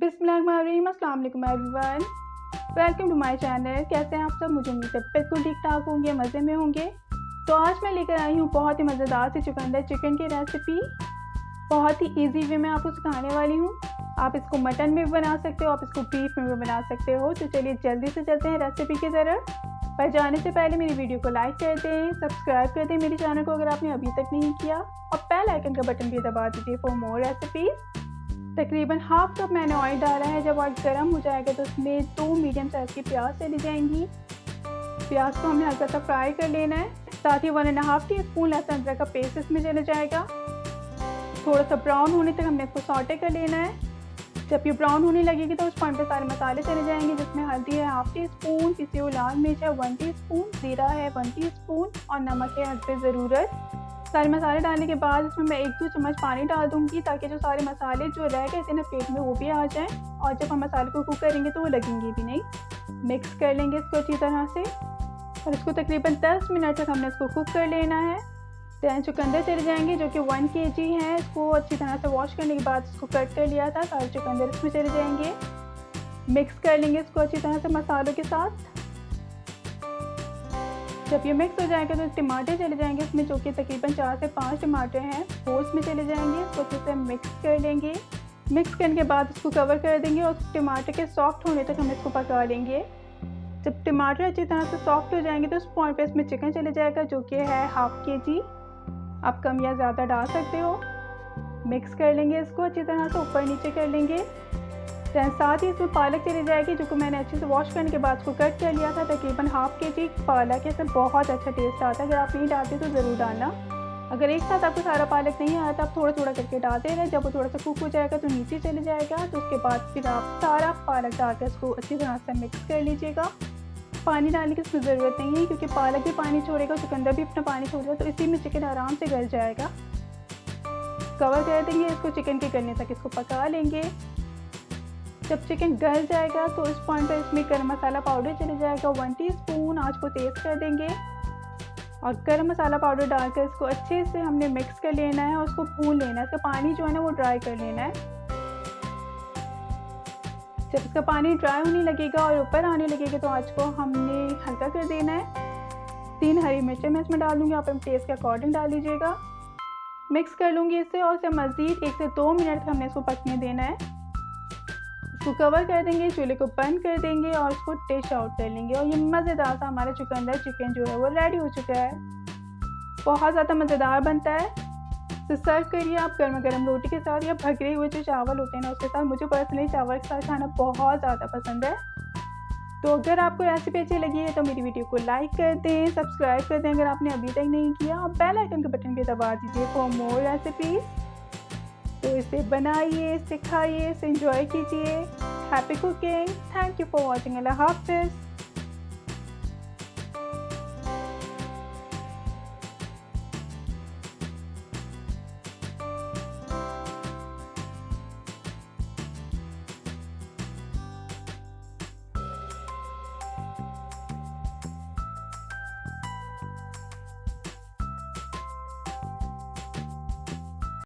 बिस्मिल्लाहिर्रहमानिर्रहीम, अस्सलाम वालेकुम everyone. Welcome to my channel. कैसे हैं आप सब? मुझे उम्मीद है बिल्कुल ठीक ठाक होंगे, मज़े में होंगे। तो आज मैं लेकर आई हूँ बहुत ही मज़ेदार सी चुकंदर चिकन की रेसिपी। बहुत ही इजी वे में आपको सिखाने वाली हूँ। आप इसको मटन में भी बना सकते हो, आप इसको बीफ में भी बना सकते हो। तो चलिए जल्दी से चलते हैं रेसिपी की तरफ। पर जाने से पहले मेरी वीडियो को लाइक कर दें, सब्सक्राइब कर दें मेरे चैनल को अगर आपने अभी तक नहीं किया, और बेल आइकन का बटन भी दबा दीजिए फॉर मोर रेसिपीज़। तकरीबन हाफ कप मैंने ऑयल डाला है। जब ऑयल गर्म हो जाएगा तो उसमें 2 मीडियम साइज़ की प्याज चली जाएंगी। प्याज को हमने हल्का सा फ्राई कर लेना है। साथ ही 1.5 टीस्पून लहसुन अदरक का पेस्ट इसमें चला जाएगा। थोड़ा सा ब्राउन होने तक हमने इसको सॉटे कर लेना है। जब ये ब्राउन होने लगेगी तो उस पॉइंट पे सारे मसाले चले जाएंगे, जिसमें हल्दी है 1/2 टीस्पून, पिसी हुई लाल मिर्च है 1 टीस्पून, ज़ीरा है 1 टीस्पून और नमक है हद पे ज़रूरत। सारे मसाले डालने के बाद इसमें मैं 1-2 चम्मच पानी डाल दूंगी, ताकि जो सारे मसाले जो रह गए थे ना पेट में वो भी आ जाएं, और जब हम मसाले को कुक करेंगे तो वो लगेंगे भी नहीं। मिक्स कर लेंगे इसको अच्छी तरह से, और इसको तकरीबन 10 मिनट तक हमने इसको कुक कर लेना है। दैन चुकंदर चले जाएंगे जो कि 1 kg है। इसको अच्छी तरह से वॉश करने के बाद इसको कट कर लिया था। सारे चुकंदर इसमें चले जाएंगे। मिक्स कर लेंगे इसको अच्छी तरह से मसालों के साथ। जब ये मिक्स हो जाएगा तो टमाटर चले जाएंगे इसमें, जो कि तकरीबन 4 से 5 टमाटर हैं, वो इसमें चले जाएंगे। इसको अच्छे से मिक्स कर लेंगे। मिक्स करने के बाद इसको कवर कर देंगे और टमाटर के सॉफ्ट होने तक हम इसको पका लेंगे। जब टमाटर अच्छी तरह से सॉफ्ट हो जाएंगे तो उस पॉइंट पे इसमें चिकन चले जाएगा, जो कि है 1/2 kg। आप कम या ज़्यादा डाल सकते हो। मिक्स कर लेंगे इसको अच्छी तरह से, ऊपर नीचे कर लेंगे। साथ ही इसमें पालक चली जाएगी, जो कि मैंने अच्छे से वॉश करने के बाद उसको कट कर लिया था। तकरीबन 1/2 kg पालक है, इसमें बहुत अच्छा टेस्ट आता है। अगर आप नहीं डालते तो ज़रूर डालना। अगर एक साथ आपको सारा पालक नहीं आया तो आप थोड़ा थोड़ा करके डालते रहे। जब वो थोड़ा सा कुक हो जाएगा तो नीचे चले जाएगा, तो उसके बाद फिर आप सारा पालक डालकर इसको अच्छी तरह से मिक्स कर लीजिएगा। पानी डालने की इसमें ज़रूरत नहीं है, क्योंकि पालक भी पानी छोड़ेगा, चुकंदर भी अपना पानी छोड़ेगा, तो इसी में चिकन आराम से गल जाएगा। कवर कर देंगे इसको, चिकन के गलने तक इसको पका लेंगे। जब चिकन गल जाएगा तो इस पॉइंट पर इसमें गरम मसाला पाउडर चले जाएगा 1 टीस्पून। आँच को तेज़ कर देंगे और गरम मसाला पाउडर डालकर इसको अच्छे से हमने मिक्स कर लेना है और उसको भून लेना है। इसका पानी जो है ना वो ड्राई कर लेना है। जब इसका पानी ड्राई होने लगेगा और ऊपर आने लगेगा तो आँच को हमने हल्का कर देना है। 3 हरी मिर्चें मैं इसमें डाल दूँगी, आप अपने टेस्ट के अकॉर्डिंग डाल लीजिएगा। मिक्स कर लूँगी इससे, और इसे मज़ीद 1 से 2 मिनट तक हमने इसको पकने देना है। इसको कवर कर देंगे, चूल्हे को बंद कर देंगे और इसको डिश आउट कर लेंगे। और ये मज़ेदार सा हमारा चुकंदर चिकन जो है वो रेडी हो चुका है। बहुत ज़्यादा मज़ेदार बनता है। तो सर्व करिए आप गर्मा गर्म रोटी के साथ, या भगरे हुए जो चावल होते हैं ना उसके साथ। मुझे पर्सनली चावल के साथ खाना बहुत ज़्यादा पसंद है। तो अगर आपको रेसिपी अच्छी लगी है तो मेरी वीडियो को लाइक कर दें, सब्सक्राइब कर दें अगर आपने अभी तक नहीं किया, और बेल आइकन का बटन भी दबा दीजिए फॉर मोर रेसिपीज़। तो इसे बनाइए, इसे खाइए, इसे एंजॉय कीजिए। Happy cooking. Thank you for watching. अल्लाह हाफ़िज़।